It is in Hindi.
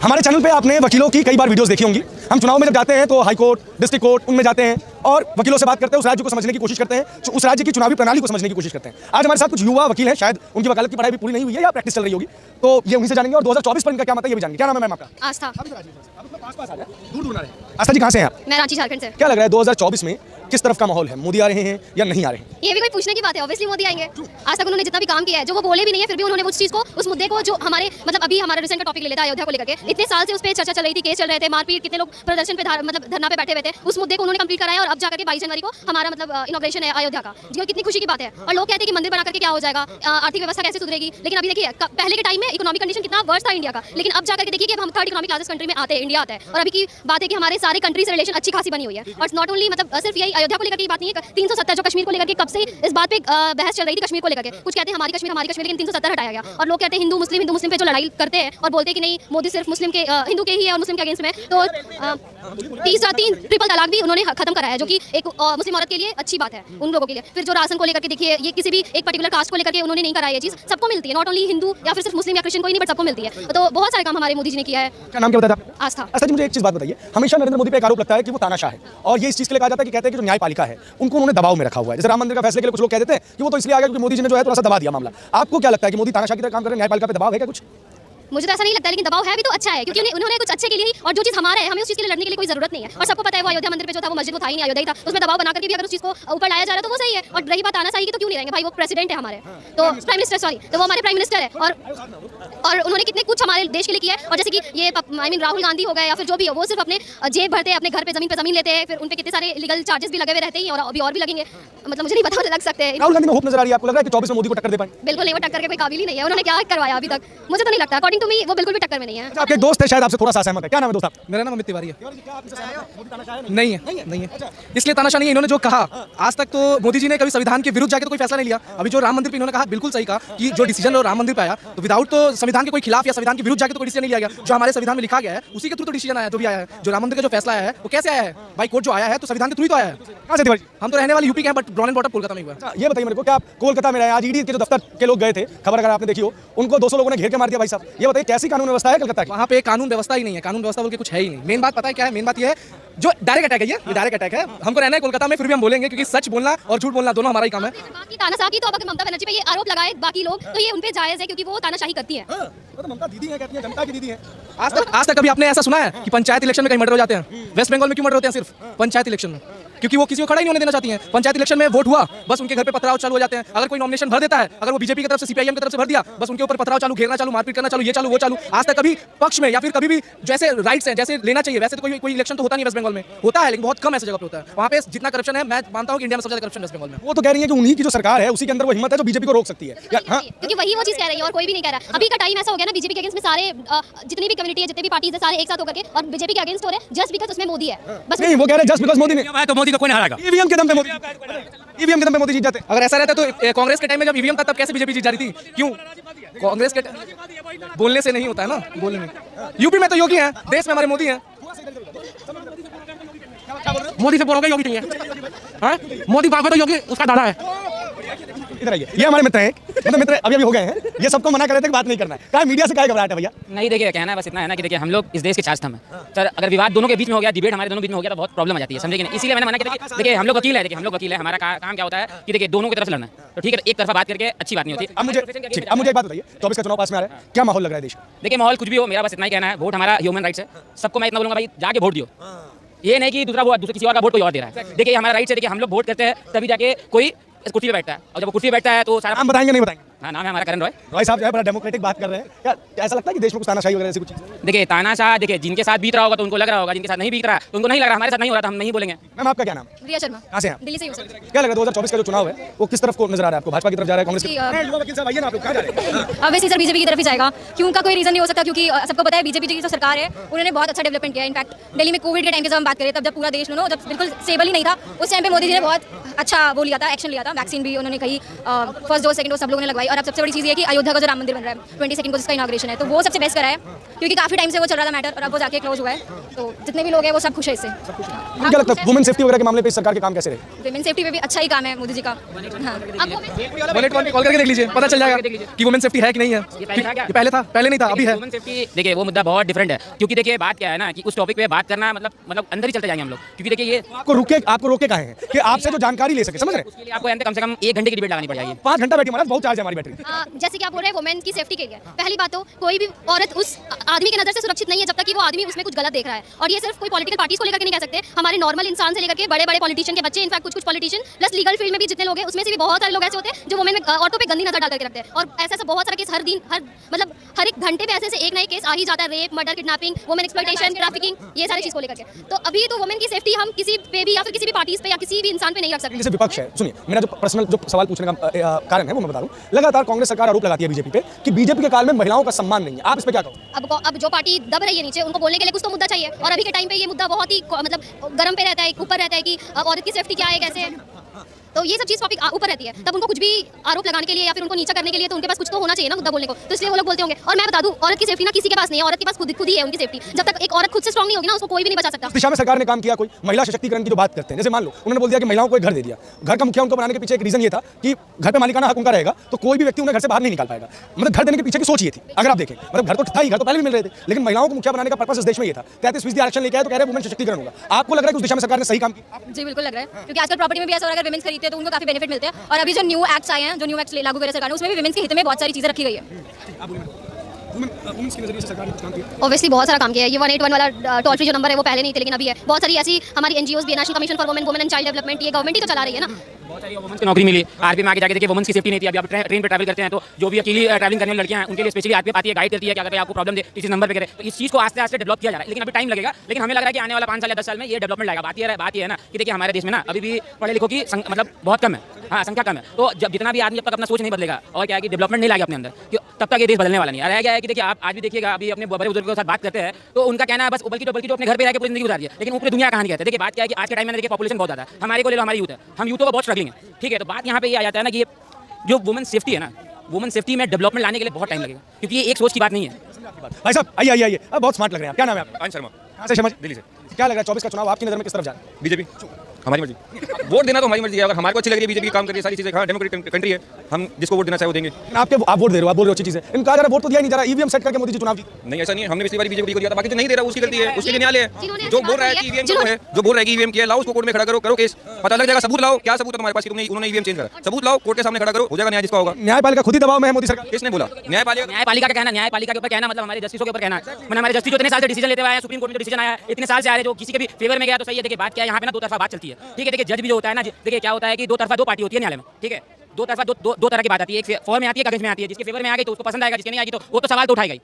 हमारे चैनल पे आपने वकीलों की कई बार वीडियोस देखी होंगी। हम चुनाव में जब जाते हैं तो हाई कोर्ट, डिस्ट्रिक्ट कोर्ट, उनमें जाते हैं और वकीलों से बात करते हैं, उस राज्य को समझने की कोशिश करते हैं, उस राज्य की चुनावी प्रणाली को समझने की कोशिश करते हैं। आज हमारे साथ कुछ युवा वकील हैं, शायद उनकी वकालत की पढ़ाई भी पूरी नहीं हुई है या प्रैक्टिस चल रही होगी, तो ये उन्हीं से जानेंगे और 2024 पर इनका क्या मत है ये भी जानेंगे। क्या नाम है मैम आपका? आस्था। दूर ना रहे। आस्था जी कहाँ से हैं आप? मैं रांची झारखंड से। क्या लग रहा है 2024 में किस तरफ का माहौल है? मोदी आ रहे हैं या नहीं आ रहे हैं? ये भी कोई पूछने की बात है? ऑब्वियसली मोदी आएंगे। आज तक उन्होंने जितना भी काम किया है, जो वो बोले भी नहीं है, फिर भी उन्होंने उस चीज को, उस मुद्दे को, जो हमारे मतलब अभी हमारा रिसेंट का टॉपिक ले लेता है अयोध्या को लेकर के, इतने साल से उस पर चर्चा चल रही थी, केस चल रहे थे, मारपीट, कितने लोग प्रदर्शन पे मतलब धरना पे बैठे हुए थे, उस मुद्दे को उन्होंने कंप्लीट कराया और अब जाकर के 22 जनवरी को हमारा मतलब इनॉग्रेशन है अयोध्या का, जो कितनी खुशी की बात है। और लोग कहते हैं कि मंदिर बना करके क्या हो जाएगा, आर्थिक व्यवस्था कैसे सुधरेगी, लेकिन अभी देखिए पहले के टाइम में इकोनॉमिक कंडीशन कितना वर्स्ट था इंडिया का, लेकिन अब जाकर के देखिए कि हम थर्ड इकोनॉमिक क्लासेस कंट्री में आते हैं, इंडिया आता है। और अभी की बात है कि हमारे सारे कंट्री से रिलेशन अच्छी खासी बनी हुई है। और नॉट ओनली मतलब सिर्फ यही अयोध्या को लेकर की बात नहीं है, 370 जो कश्मीर को लेकर के कब से इस बात पे बहस चल रही थी कश्मीर को लेकर के, कुछ कहते हैं हमारी कश्मीर, लेकिन 370 हटाया गया। और लोग कहते हैं हिंदू मुस्लिम पे जो लड़ाई करते हैं और बोलते हैं कि नहीं मोदी सिर्फ मुस्लिम के हिंदू के ही है और मुस्लिम के अगेंस्ट में, तो 3 ट्रिपल तलाक भी उन्होंने खत्म कराया, जो कि एक मुस्लिम औरत के लिए अच्छी बात है, उन लोगों के लिए। फिर जो राशन को लेकर के देखिए, ये किसी भी एक पर्टिकुलर कास्ट को लेकर के उन्होंने नहीं कराया, ये चीज सबको मिलती है, नॉट ओनली हिंदू या फिर सिर्फ मुस्लिम या क्रिश्चियन को ही नहीं, बट सबको मिलती है। तो बहुत सारे काम हमारे मोदी जी ने किया है। क्या नाम क्या बताया था? आस्था। अच्छा जी, मुझे एक चीज बात बताइए, हमेशा नरेंद्र मोदी पे एक आरोप लगता है कि वो तानाशाह है और ये इस चीज के लिए कहा जाता है कि कहते हैं कि जो न्यायपालिका है उनको उन्होंने दबाव में रखा हुआ है। जैसे राम मंदिर का फैसले के लिए कुछ लोग कहते हैं कि वो तो इसलिए आ गया क्योंकि मोदी जी ने जो है थोड़ा सा दबा दिया मामला। आपको क्या लगता है कि मोदी तानाशाह की तरह काम कर रहे हैं, न्यायपालिका पे दबाव है क्या कुछ? मुझे तो ऐसा नहीं लगता, लेकिन दबाव है भी तो अच्छा है, क्योंकि उन्होंने कुछ अच्छे के लिए ही, और जो चीज हमारा है हमें उस चीज के लिए लड़ने के लिए कोई जरूरत नहीं है। और सबको पता है वो अयोध्या मंदिर पे जो था वो मस्जिद वो था ही नहीं, अयोध्या ही था, उसमें दबाव बना करके भी अगर उस चीज को ऊपर लाया जा रहा है तो वो सही है। और रही बात तानाशाही की, तो क्यों नहीं रहेंगे भाई, वो प्रेसिडेंट है हमारे, तो प्राइम मिनिस्टर, सॉरी, तो वो हमारे प्राइम मिनिस्टर है और उन्होंने कितने कुछ हमारे देश के लिए किया है। और जैसे कि ये आई मीन राहुल गांधी हो गए या फिर जो भी हो, वो सिर्फ अपने जेब भरते हैं, अपने घर पे जमीन लेते हैं, फिर उन पे कितने सारे लीगल चार्जेस भी लगे हुए रहते हैं और अभी और भी लगेंगे, मतलब मुझे नहीं पता, लग सकते हैं। राहुल गांधी में होप नजर आ रही है आपको? लग रहा है कि 24 में मोदी को टक्कर दे पाएंगे? बिल्कुल नहीं, वो टक्कर के कोई काबिल ही नहीं है, उन्होंने क्या करवाया अभी तक मुझे तो नहीं लगता, अकॉर्डिंग टू मी वो बिल्कुल भी टक्कर में नहीं है। आपके दोस्त है, शायद आपसे थोड़ा सा सहमत है। क्या नाम है दोस्त आप? मेरा नाम अमित तिवारी है। नहीं है, इसलिए तानाशाह नहीं है। इन्होंने जो कहा आज तक, तो मोदी जी ने कभी संविधान के विरुद्ध जाकर तो कोई फैसला नहीं लिया। अभी जो राम मंदिर पे इन्होंने कहा, बिल्कुल सही कहा कि जो डिसीजन राम मंदिर पे आया, तो विदाउट तो संविधान के कोई खिलाफ या संविधान के विरुद्ध जाकर तो कोई डिसीजन नहीं लिया गया। जो हमारे संविधान में लिखा गया है उसी के थ्रू तो डिसीजन आया, जो भी आया है। जो राम मंदिर का जो फैसला आया है वो कैसे आया है भाई? कोर्ट जो आया है तो संविधान के थ्रू ही तो आया है। कहाँ से तिवारी? हम तो रहने वाले यूपी के हैं, but brawn and bottom Kolkata में हुआ। ये बताइए मेरे को, क्या आप कोलकाता में रहे? आज ईडी के जो दफ्तर के लोग गए थे, खबर अगर आपने देखी हो, उनको 200 लोगों ने घेर के मार दिया भाई साहब। ये बताइए कैसी कानून व्यवस्था है कलकत्ता की? वहाँ पे कानून व्यवस्था ही नहीं है, कानून व्यवस्था बोल के कुछ है ही नहीं। मेन बात पता है क्या है? मेन बात ये है जो डायरेक्ट अटैक है, ये डायरेक्ट अटैक है। हमको रहना है कोलकाता में, फिर भी हम बोलेंगे, क्योंकि सच बोलना और झूठ बोलना दोनों हमारा ही काम है। बाकी तानाशाह की तो अब ममता बनर्जी पे ये आरोप लगाए बाकी लोग, तो ये उन पे जायज है क्योंकि वो तानाशाही करती है। तो ममता दीदी है, कहती है जनता की दीदी है। आज तक कभी आपने ऐसा सुना है कि पंचायत इलेक्शन में कहीं मर्डर हो जाते हैं? वेस्ट बंगाल में क्यों मर्डर होते हैं? सिर्फ पंचायत इलेक्शन में, क्योंकि वो किसी को खड़ा ही नहीं होने देना चाहती हैं। पंचायत इलेक्शन में वोट हुआ, बस उनके घर पे पथराव चालू हो जाते हैं। अगर कोई नॉमिनेशन भर देता है, अगर वो बीजेपी की तरफ से सीपीआईएम की तरफ से भर दिया, बस उनके ऊपर पथराव चालू, घेरना चालू, मारपीट करना चालू, ये चालू वो चालू। आज तक कभी पक्ष में या फिर कभी भी जैसे राइट्स हैं, जैसे लेना चाहिए वैसे तो कोई इलेक्शन तो होता नहीं वेस्ट बंगाल में। होता है लेकिन बहुत कम ऐसी जगह पे होता है। वहाँ पे जितना करप्शन है, मैं मानता हूँ कि इंडिया में सबसे ज्यादा करप्शन वेस्ट बंगाल में। वो तो कह रही है कि उन्हीं की जो सरकार है उसी के अंदर वो हिम्मत है जो बीजेपी को रोक सकती है। क्योंकि वही वो चीज कह रही है और कोई भी नहीं कह रहा। अभी का टाइम ऐसा हो गया ना, बीजेपी के अगेंस्ट में सारे जितनी भी कम्युनिटी है, जितने भी पार्टीज है, सारे एक साथ होकर के और बीजेपी के अगेंस्ट हो रहे हैं जस्ट बिकॉज उसमें मोदी है। बस नहीं, वो कह रहे हैं जस्ट बिकॉज मोदी ने तो मोदी को कोई नहीं हराएगा। ईवीएम के दम पे मोदी जीत जाते। अगर ऐसा रहता तो कांग्रेस के टाइम में जब ईवीएम था तब कैसे बीजेपी जीत जा रही थी? क्यों? कांग्रेस के बोलने से नहीं होता है ना, बोलने में। यूपी में तो योगी हैं, देश में हमारे मोदी हैं। मोदी से बोलोगे योगी नहीं है, मोदी बाप तो योगी उसका दादा है। इधर आइए, ये हमारे मित्र हैं, मतलब मित्र अभी हो गए हैं। ये सबको मना कर रहे थे कि बात नहीं करना है। क्या मीडिया से क्या घबराहट है भैया? नहीं, देखिए कहना है बस इतना है ना कि देखिए हम लोग इस देश के चार्ज थम हैं सर। अगर विवाद दोनों के बीच में हो गया, डिबेट हमारे दोनों बीच में हो गया तो बहुत प्रॉब्लम आ जाती है, समझे कि नहीं? इसीलिए मैंने मना किया कि देखिए हम लोग वकील है, हमारा काम क्या होता है कि देखिए दोनों की तरफ से लड़ना है। तो ठीक है, एक तरफा बात करके अच्छी बात नहीं होती। अब मुझे एक बात बताइए, 24 का चुनाव पास में आ रहा है, क्या माहौल लग रहा है देश का? देखिए माहौल कुछ भी हो, मेरा बस इतना ही कहना है, वोट हमारा ह्यूमन राइट्स है। सबको मैं इतना बोलूंगा भाई जाके वोट दियो। ये नहीं कि दूसरे किसी और का वोट कोई और दे रहा है। देखिए हमारा राइट है, देखिए हम लोग वोट करते हैं तभी जाके कोई कुर्सी पे बैठता है, और जब वो कुर्सी पे बैठता है तो सारा हम बताएंगे नहीं बताएंगे? हाँ, नाम है हमारा करण रॉय। रॉय साहब जो है बड़ा डेमोक्रेटिक बात कर रहे हैं। क्या ऐसा लगता है कि देश में कुछ तानाशाही वगैरह ऐसी कुछ चीज़? देखिए तानाशाह, देखिए जिनके साथ बीत रहा होगा तो उनको लग रहा होगा, जिनके साथ नहीं बीत रहा तो उनको नहीं लग रहा। हमारे साथ नहीं हो रहा था, हम नहीं बोलेंगे। मैम आपका क्या नाम? रिया शर्मा। कहाँ से हैं आप? दिल्ली से हूँ सर। क्या लग रहा है 2024 का जो चुनाव है वो किस तरफ को नजर आ रहा है आपको? भाजपा की तरफ जा रहा है, कांग्रेस की? युवा वकील साहब आइए ना, आप लोग कहाँ जा रहे हैं? ऑब्वियसली सर बीजेपी की तरफ ही जाएगा। क्यों का कोई रीजन नहीं हो सकता, क्योंकि सबको पता है बीजेपी की जो सरकार है उन्होंने बहुत अच्छा डेवलपमेंट किया है। इनफैक्ट दिल्ली में कोविड के टाइम की जब हम बात करें, तब जब पूरा देश जब बिल्कुल स्टेबल ही नहीं था, उस टाइम पे मोदी जी ने बहुत अच्छा वो लिया था, एक्शन लिया था। वैक्सीन भी उन्होंने कही, फर्स्ट डोज सेकंड डोज सब लोगों ने लगवाई। और अब सबसे बड़ी चीज़ ये है कि अयोध्या का जो राम मंदिर बन रहा है 22 को जिसका इनाग्रेशन है, तो वो सबसे बेस्ट करा है, क्योंकि काफ़ी टाइम से वो चल रहा था मैटर और अब वो जाके क्लोज हुआ है। तो जितने भी लोग हैं वो सब खुश है इससे। मुझे क्या लगता है वुमेन सेफ्टी वगैरह के मामले पे इस सरकार के काम कैसे रहे? विमेन सेफ्टी पे भी अच्छा ही काम है मोदी जी का। हाँ, अब वो 181 पे कॉल करके देख लीजिए, पता चल जाएगा कि वुमेन सेफ्टी है कि नहीं है। ये पहले था, पहले नहीं था, अभी है। वुमेन सेफ्टी देखिए वो मुद्दा बहुत डिफरेंट है, क्योंकि देखिए बात क्या है ना कि उस टॉपिक पे बात करना मतलब अंदर ही चलते जाएंगे हम लोग, क्योंकि देखिए ये आपको रोके कहा है कि आपसे जो जानकारी ले सके, समझ रहे हैं? उसके लिए आपको कम से कम 1 घंटे की डिबेट लगानी पड़ जाएगी। 5 घंटा बैठी महाराज, बहुत चार्ज है हमारी बैटरी। जैसे कि आप बोल रहे हैं वुमेन की सेफ्टी के लिए, पहली बात तो कोई भी औरत उस आदमी की नज़र से सुरक्षित नहीं है जब तक कि वो आदमी उसमें कुछ गलत देख रहा है। और ये सिर्फ कोई पॉलिटिकल पार्टीज को लेकर के नहीं कह सकते, हमारे नॉर्मल इंसान से लेकर के बड़े बड़े पॉलिटिशियन के बच्चे, इनफैक्ट कुछ पॉलिटिशियन प्लस लीगल फील्ड में भी जितने लोग हैं उसमें से भी बहुत सारे लोग ऐसे होते हैं जो वुमेन औरतों पे गंदी नजर डाल करके रखते हैं। और ऐसा बहुत सारा केस हर दिन हर एक घंटे पे ऐसे एक नए केस आ ही जाता है, rape, murder, kidnapping, women exploitation, trafficking, ये सारी चीज को लेकर के। तो अभी तो वुमेन की सेफ्टी हम किसी पे भी या फिर किसी भी पार्टीज पे या किसी भी इंसान पे नहीं रख सकते। जैसे विपक्ष है, सुनिए मेरा जो पर्सनल जो सवाल पूछने का कारण है वो मैं बता दूं, लगातार कांग्रेस सरकार आरोप लगाती है बीजेपी पे कि बीजेपी के काल में महिलाओं का सम्मान नहीं है। आप इस पे क्या कहोगे? अब जो पार्टी दब रही है नीचे, उनको बोलने के लिए कुछ तो मुद्दा चाहिए, और अभी के टाइम पे ये मुद्दा बहुत ही मतलब गर्म पे रहता है, ऊपर रहता है कि औरत की सेफ्टी क्या है, कैसे है। तो ये सब चीज टॉपिक ऊपर रहती है, तब उनको कुछ भी आरोप लगाने के लिए या फिर उनको नीचा करने के लिए तो उनके पास कुछ तो होना चाहिए ना मुद्दा बोलने को, तो इसलिए वो लोग बोलते होंगे। और मैं बता दूं, औरत की सेफ्टी ना किसी के पास नहीं है, औरत के पास खुद ही है उनकी सेफ्टी। जब तक एक औरत खुद से स्ट्रांग नहीं होगी ना, उसको कोई भी नहीं बचा सकता। इस दिशा में सरकार ने काम किया, कोई महिला सशक्तिकरण की जो बात करते हैं, जैसे मान लो उन्होंने बोल दिया कि महिलाओं को एक घर दे दिया, घर का मुखिया उनको बनाने के पीछे एक रीजन ये था कि घर पे मालिकाना हक उनका रहेगा, तो कोई भी व्यक्ति उन्हें घर से बाहर नहीं निकाल पाएगा। मतलब घर देने के पीछे की सोच ये थी, अगर आप देखें, मतलब घर तो था ही, घर तो पहले भी मिल रहे थे, लेकिन महिलाओं को मुखिया बनाने का पर्पस इस देश में ये था। 33% आरक्षण लेके आए तो कह रहे हैं वुमेन सशक्तिकरण होगा। आपको लग रहा है कि उस दिशा में सरकार ने सही काम किया? जी बिल्कुल लग रहा है, क्योंकि आजकल प्रॉपर्टी में भी ऐसा हो रहा है, अगर विमेंस खरीदते हैं तो उनको काफी बेनिफिट मिलते हैं। और अभी जो न्यू एक्ट्स आए हैं, जो न्यू एक्ट्स लागू करे सरकार ने, उसमें भी विमेंस के हित में बहुत सारी चीजें रखी गई है। ऑब्वियसली बहुत सारा काम किया है। ये 181 वाला टोल फ्री जो नंबर है वो पहले नहीं थे लेकिन अभी है। बहुत सारी ऐसी हमारी एनजीओज भी है, national commission for women, women and child development, ये गवर्नमेंट ही तो चला रही है ना। बहुत सारी वुमेन्स की नौकरी मिली, आरपी में आगे जाके देखिए वुमेन्स की सेफ्टी नहीं थी। अभी आप ट्रेन पे ट्रैवल करते हैं तो जो भी अकेली ट्रैवलिंग करने वाली लड़कियां हैं उनके लिए स्पेशली आरपी आती है, गाइड करती है कि अगर आपको प्रॉब्लम दे किसी नंबर पे करे। तो इस चीज़ को आस्ते आस्ते डेवलप किया जा रहा है, लेकिन अभी टाइम लगेगा। लेकिन हमें लग रहा है कि आने वाला 5 साल या 10 साल में ये डेवलपमेंट लाएगा। बात ये है ना कि देखिए हमारे देश में ना अभी भी पढ़े लिखों की मतलब बहुत कम है, हाँ संख्या कम है। तो जब जितना भी आदमी जब तक अपना सोच नहीं बदलेगा और क्या है कि डेवलपमेंट नहीं लाएगा अपने अंदर, तब तक ये देश बदलने वाला नहीं है। रह गया है कि देखिए आप आज भी देखिएगा, अभी अपने बड़े बुजुर्गों के साथ बात करते हैं तो उनका कहना है बस बल्कि जो अपने घर पे रह के पूरी जिंदगी गुजार दिया, लेकिन ऊपरी दुनिया कहानी कहते हैं। देखिए बात क्या है कि आज के टाइम में देखिए पॉपुलेशन बहुत ज़्यादा है, हमारे को ले लो, हमारी यूथ है, हम यूथों का बहुत स्ट्रगलिंग है, ठीक है। तो बात यहाँ पे ये आ जाता है ना कि जो वुमेन सेफ्टी है ना, वुमेन सेफ्टी में डेवलपमेंट लाने के लिए बहुत टाइम लगेगा, क्योंकि ये एक सोच की बात नहीं है। भाई साहब आइए, अब बहुत स्मार्ट लग रहे हैं आप। क्या नाम है आपका? आनंद शर्मा। कहाँ से? शर्मा, दिल्ली से। क्या लग रहा है 24 का चुनाव आपकी नज़र में किस तरफ जा रहा है? बीजेपी, हमारी मर्जी। वोट देना तो हमारी मर्जी है, अगर हमारे को अच्छी लग रही है बीजेपी काम कर रही है सारी चीजें, हाँ डेमोक्रेटिक कंट्री है, हम जिसको वोट देना चाहे वो देंगे। आप वोट दे रहे हो, आप बोल रहे हो अच्छी चीज़ है, इनका जरा वोट तो दिया नहीं जा रहा, ईवीएम सेट करके मोदी जी चुनाव जीते। नहीं ऐसा नहीं है, हमने पिछली बार बीजेपी को दिया था, बाकी जो नहीं दे रहा उसकी गलती है, उसके लिए न्यायालय है। जिन्होंने जो बोल रहा है कि ईवीएम जो है, जो बोल रहा है कि ईवीएम किया, लाओ उसको कोर्ट में खड़ा करो केस, पता लग जाएगा। सबूत लाओ, क्या सबूत है तुम्हारे पास कि उन्होंने ईवीएम चेंज करा? सबूत लाओ, कोर्ट के सामने खड़ा करो, हो जाएगा न्याय जिसका होगा। न्यायपालिका खुद ही दबाव में है मोदी सरकार। किसने बोला? न्यायपालिका का कहना, न्यायपालिका के ऊपर कहना मतलब हमारे जस्टिसों के ऊपर कहना, मैंने हमारे जस्टिस जो इतने साल से डिसीजन लेते हुए आए हैं, सुप्रीम कोर्ट में जो डिसीजन आया है इतने साल से आ रहे, जो किसी के भी फेवर में गया तो सही है। देखिए बात क्या है, यहाँ पे ना दो तरफा बात चलती है, ठीक है। देखिए जज भी जो होता है ना, देखिए क्या होता है कि दो तरफा दो पार्टी होती है न्यायालय में, ठीक है। दो तरफा दो तरह की बात आती है, एक फेवर में आती है, एक अगेंस्ट में आती है। जिसके फेवर में आ गई तो उसको पसंद आएगा, जिसके नहीं आएगी तो वो तो सवाल तो उठाएगा ही।